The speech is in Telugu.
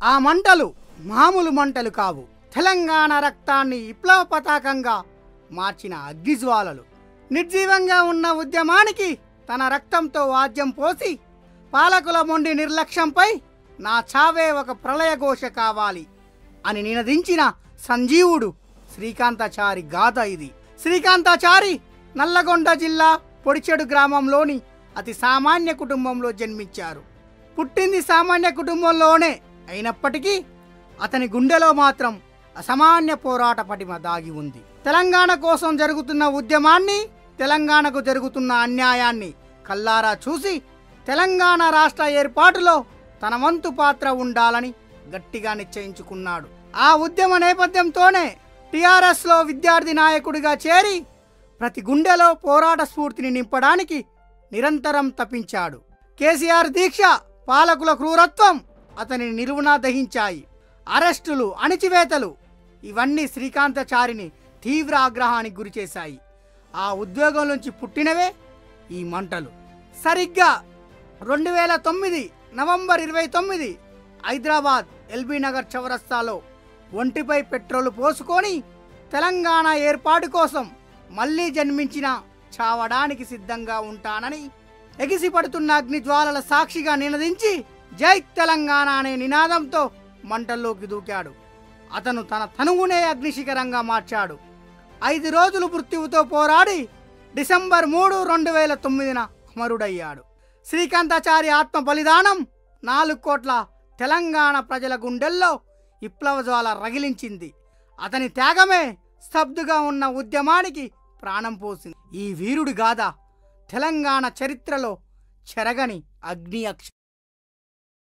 ఆ మంటలు మామూలు మంటలు కావు. తెలంగాణ రక్తాన్ని విప్లవ పతాకంగా మార్చిన అగ్నిజ్వాలలు. నిర్జీవంగా ఉన్న ఉద్యమానికి తన రక్తంతో వాద్యం పోసి పాలకుల మొండి నిర్లక్ష్యంపై నా చావే ఒక ప్రళయఘోష కావాలి అని నినదించిన సంజీవుడు శ్రీకాంతాచారి గాథ ఇది. శ్రీకాంతాచారి నల్లగొండ జిల్లా పొడిచెడు గ్రామంలోని అతి సామాన్య కుటుంబంలో జన్మించారు. పుట్టింది సామాన్య కుటుంబంలోనే అయినప్పటికీ అతని గుండెలో మాత్రం అసామాన్య పోరాట పటిమ దాగి ఉంది. తెలంగాణ కోసం జరుగుతున్న ఉద్యమాన్ని, తెలంగాణకు జరుగుతున్న అన్యాయాన్ని కల్లారా చూసి తెలంగాణ రాష్ట్ర ఏర్పాటులో తన వంతు పాత్ర ఉండాలని గట్టిగా నిశ్చయించుకున్నాడు. ఆ ఉద్యమ నేపథ్యంతోనే టీఆర్ఎస్లో విద్యార్థి నాయకుడిగా చేరి ప్రతి గుండెలో పోరాట స్ఫూర్తిని నింపడానికి నిరంతరం తపించాడు. కేసీఆర్ దీక్ష, పాలకుల క్రూరత్వం అతనిని నిలువునా దహించాయి. అరెస్టులు, అణిచివేతలు ఇవన్నీ శ్రీకాంతాచారిని తీవ్ర ఆగ్రహానికి గురిచేశాయి. ఆ ఉద్వేగం నుంచి పుట్టినవే ఈ మంటలు. సరిగ్గా 2009 నవంబర్ 29 హైదరాబాద్ ఎల్బీ నగర్ చౌరస్తాలో ఒంటిపై పెట్రోలు పోసుకొని తెలంగాణ ఏర్పాటు కోసం మళ్ళీ జన్మించిన చావడానికి సిద్ధంగా ఉంటానని ఎగిసిపడుతున్న అగ్నిజ్వాలల సాక్షిగా నినదించి జై తెలంగాణ అనే నినాదంతో మంటల్లోకి దూకాడు. అతను తన తనువునే అగ్నిశిఖరంగా మార్చాడు. 5 రోజులు మృత్యువుతో పోరాడి డిసెంబర్ 3, 2009 అమరుడయ్యాడు. శ్రీకాంతాచారి ఆత్మ బలిదానం 4 కోట్ల తెలంగాణ ప్రజల గుండెల్లో విప్లవ జ్వాల రగిలించింది. అతని త్యాగమే స్తబ్దుగా ఉన్న ఉద్యమానికి ప్రాణం పోసింది. ఈ వీరుడి గాథ తెలంగాణ చరిత్రలో చెరగని అగ్ని అక్ష.